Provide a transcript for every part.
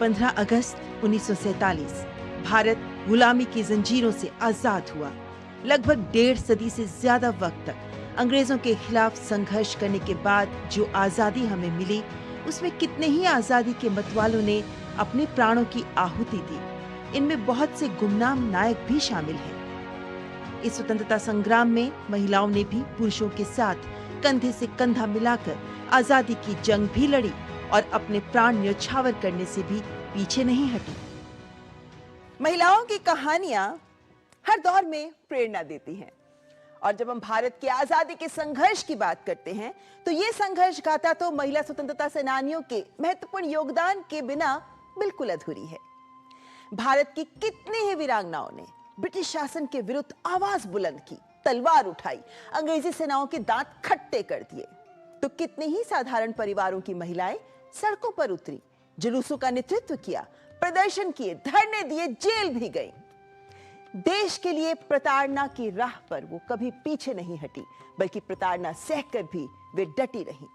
15 अगस्त 1947 भारत गुलामी की जंजीरों से आजाद हुआ। लगभग 1.5 सदी से ज्यादा वक्त तक अंग्रेजों के खिलाफ संघर्ष करने के बाद जो आजादी हमें मिली, उसमें कितने ही आजादी के मतवालों ने अपने प्राणों की आहुति दी। इनमें बहुत से गुमनाम नायक भी शामिल हैं। इस स्वतंत्रता संग्राम में महिलाओं ने भी पुरुषों के साथ कंधे से कंधा मिलाकर आजादी की जंग भी लड़ी और अपने प्राण न्यौछावर करने से भी पीछे नहीं हटी। महिलाओं की कहानियां हर दौर में प्रेरणा देती हैं और जब हम भारत की आजादी के संघर्ष की बात करते हैं तो ये संघर्ष गाथा तो महिला स्वतंत्रता सेनानियों के महत्वपूर्ण योगदान के बिना बिल्कुल अधूरी है। भारत की कितनी ही वीरांगनाओं ने ब्रिटिश शासन के विरुद्ध आवाज बुलंद की, तलवार उठाई, अंग्रेजी सेनाओं के दांत खट्टे कर दिए, तो कितने ही साधारण परिवारों की महिलाएं सड़कों पर उतरी, जुलूसों का नेतृत्व किया, प्रदर्शन किए, धरने दिए, जेल भी गई। देश के लिए प्रताड़ना की राह पर वो कभी पीछे नहीं हटी, बल्कि प्रताड़ना सहकर भी वे डटी रही।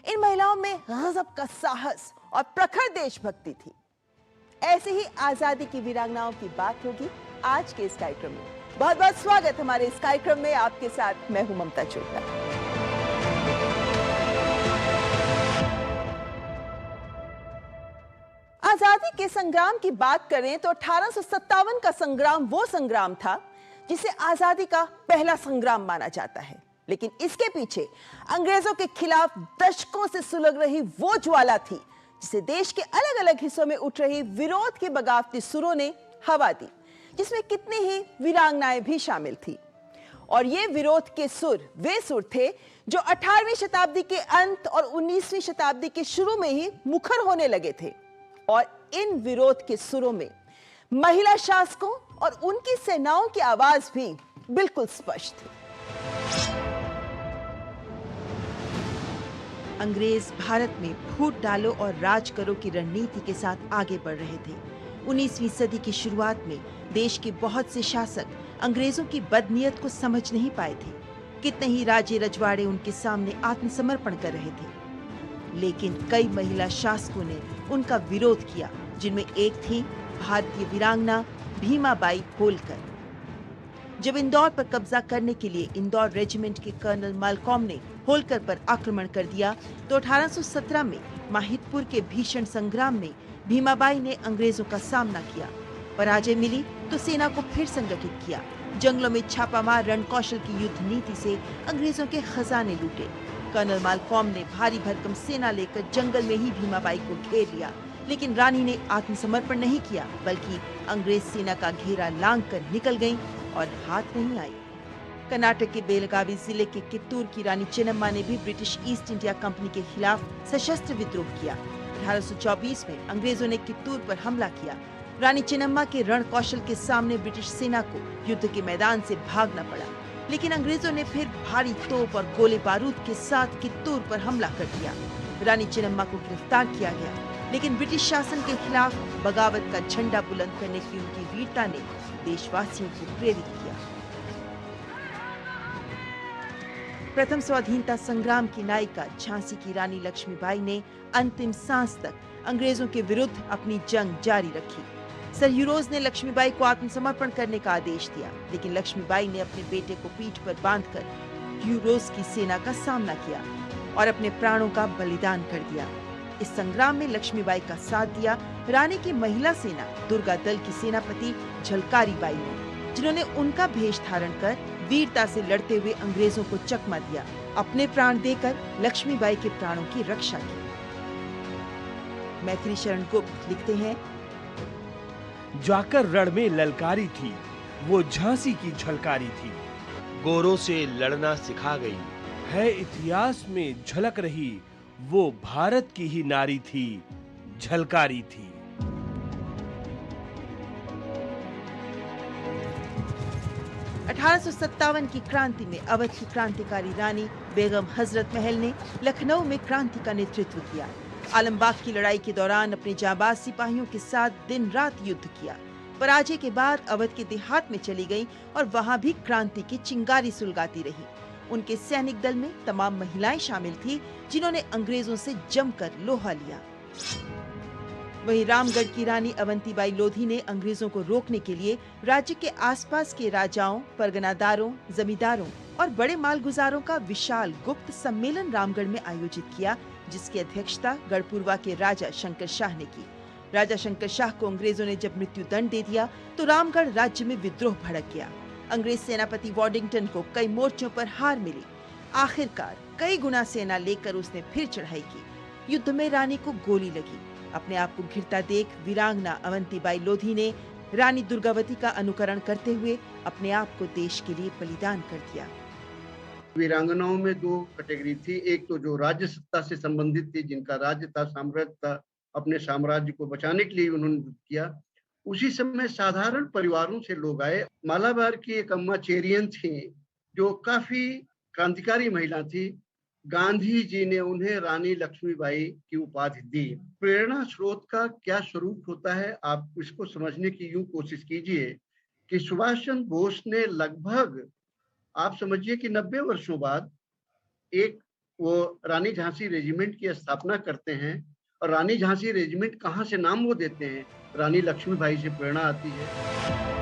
इन महिलाओं में गजब का साहस और प्रखर देशभक्ति थी। ऐसे ही आजादी की वीरांगनाओं की बात होगी आज के इस कार्यक्रम में। बहुत बहुत स्वागत हमारे इस कार्यक्रम में। आपके साथ मैं हूं ममता चोपड़ा। आजादी के संग्राम की बात करें तो 1857 का संग्राम वो संग्राम था जिसे आजादी का पहला संग्राम माना जाता है, लेकिन इसके पीछे अंग्रेजों के खिलाफ दशकों से सुलग रही वो ज्वाला थी जिसे देश के अलग अलग हिस्सों में उठ रही विरोध के बगावती सुरों ने हवा दी, जिसमें कितनी ही वीरांगनाएं भी शामिल थी। और ये विरोध के सुर वे सुर थे जो 18वीं शताब्दी के अंत और 19वीं शताब्दी के शुरू में ही मुखर होने लगे थे। और इन विरोध के सुरों में महिला शासकों और उनकी सेनाओं की आवाज भी बिल्कुल स्पष्ट थी। अंग्रेज भारत में फूट डालो और राज करो की रणनीति के साथ आगे बढ़ रहे थे। 19वीं सदी की शुरुआत में देश के बहुत से शासक अंग्रेजों की बदनीयत को समझ नहीं पाए थे। कितने ही राजे रजवाड़े उनके सामने आत्मसमर्पण कर रहे थे, लेकिन कई महिला शासकों ने उनका विरोध किया, जिनमें एक थी भारतीय वीरांगना भीमाबाई होलकर। जब इंदौर पर कब्जा करने के लिए इंदौर रेजिमेंट के कर्नल मालकॉम ने होलकर पर आक्रमण कर दिया तो 1817 में माहितपुर के भीषण संग्राम में भीमाबाई ने अंग्रेजों का सामना किया। पराजय मिली तो सेना को फिर संगठित किया। जंगलों में छापामार रणकौशल की युद्ध नीति से अंग्रेजों के खजाने लूटे। कर्नल मालकॉम ने भारी भरकम सेना लेकर जंगल में ही भीमाबाई को घेर लिया, लेकिन रानी ने आत्मसमर्पण नहीं किया, बल्कि अंग्रेज सेना का घेरा लांघ कर निकल गईं और हाथ नहीं आई। कर्नाटक के बेलगावी जिले के कित्तूर की रानी चेन्नम्मा ने भी ब्रिटिश ईस्ट इंडिया कंपनी के खिलाफ सशस्त्र विद्रोह किया। 1824 में अंग्रेजों ने कित्तूर पर हमला किया। रानी चेन्नम्मा के रण कौशल के सामने ब्रिटिश सेना को युद्ध के मैदान से भागना पड़ा, लेकिन अंग्रेजों ने फिर भारी तोप और गोले बारूद के साथ कित्तूर पर हमला कर दिया। रानी चेन्नम्मा को गिरफ्तार किया गया, लेकिन ब्रिटिश शासन के खिलाफ बगावत का झंडा बुलंद करने की उनकी वीरता ने देशवासियों को प्रेरित किया। प्रथम स्वाधीनता संग्राम की नायिका झांसी की रानी लक्ष्मीबाई ने अंतिम सांस तक अंग्रेजों के विरुद्ध अपनी जंग जारी रखी। सर ह्यूरोज ने लक्ष्मीबाई को आत्मसमर्पण करने का आदेश दिया, लेकिन लक्ष्मीबाई ने अपने बेटे को पीठ पर बांधकर ह्यूरोज की सेना का सामना किया और अपने प्राणों का बलिदान कर दिया। इस संग्राम में लक्ष्मीबाई का साथ दिया रानी की महिला सेना दुर्गा दल की सेनापति झलकारी बाई ने, जिन्होंने उनका भेष धारण कर वीरता से लड़ते हुए अंग्रेजों को चकमा दिया। अपने प्राण देकर लक्ष्मीबाई के प्राणों की रक्षा की। मैथिली शरण गुप्त लिखते हैं, जाकर रण में ललकारी थी, वो झांसी की झलकारी थी, गोरों से लड़ना सिखा गई, है इतिहास में झलक रही, वो भारत की ही नारी थी, झलकारी थी। 1857 की क्रांति में अवध की क्रांतिकारी रानी बेगम हजरत महल ने लखनऊ में क्रांति का नेतृत्व किया। आलमबाग की लड़ाई के दौरान अपने जाबाज सिपाहियों के साथ दिन रात युद्ध किया। पराजय के बाद अवध के देहात में चली गईं और वहां भी क्रांति की चिंगारी सुलगाती रही। उनके सैनिक दल में तमाम महिलाएं शामिल थी, जिन्होंने अंग्रेजों से जमकर लोहा लिया। वहीं रामगढ़ की रानी अवंतीबाई लोधी ने अंग्रेजों को रोकने के लिए राज्य के आसपास के राजाओं, परगनादारों, जमींदारों और बड़े मालगुजारों का विशाल गुप्त सम्मेलन रामगढ़ में आयोजित किया, जिसकी अध्यक्षता गढ़पुरवा के राजा शंकर शाह ने की। राजा शंकर शाह को अंग्रेजों ने जब मृत्यु दंड दे दिया तो रामगढ़ राज्य में विद्रोह भड़क गया। अंग्रेज सेनापति वॉडिंगटन को कई मोर्चों पर हार मिली। आखिरकार कई गुना सेना लेकर उसने फिर चढ़ाई की। युद्ध में रानी को गोली लगी। अपने आप को घिरता देख वीरांगना अवंतीबाई लोधी ने रानी दुर्गावती का अनुकरण करते हुए अपने आप को देश के लिए बलिदान कर दिया। वीरांगनाओं में दो कैटेगरी थी। एक तो जो राज्य सत्ता से संबंधित थी, जिनका राज्य था, साम्राज्य था, अपने साम्राज्य को बचाने के लिए उन्होंने युद्ध किया। उसी समय साधारण परिवारों से लोग आए। मालाबार की एक अम्मा चेरियन थी जो काफी क्रांतिकारी महिला थी। गांधी जी ने उन्हें रानी लक्ष्मीबाई की उपाधि दी। प्रेरणा स्रोत का क्या स्वरूप होता है, आप इसको समझने की यूं कोशिश कीजिए कि सुभाष चंद्र बोस ने लगभग, आप समझिए कि 90 वर्षों बाद एक वो रानी झांसी रेजिमेंट की स्थापना करते हैं। और रानी झांसी रेजिमेंट कहाँ से नाम वो देते हैं, रानी लक्ष्मीबाई से प्रेरणा आती है।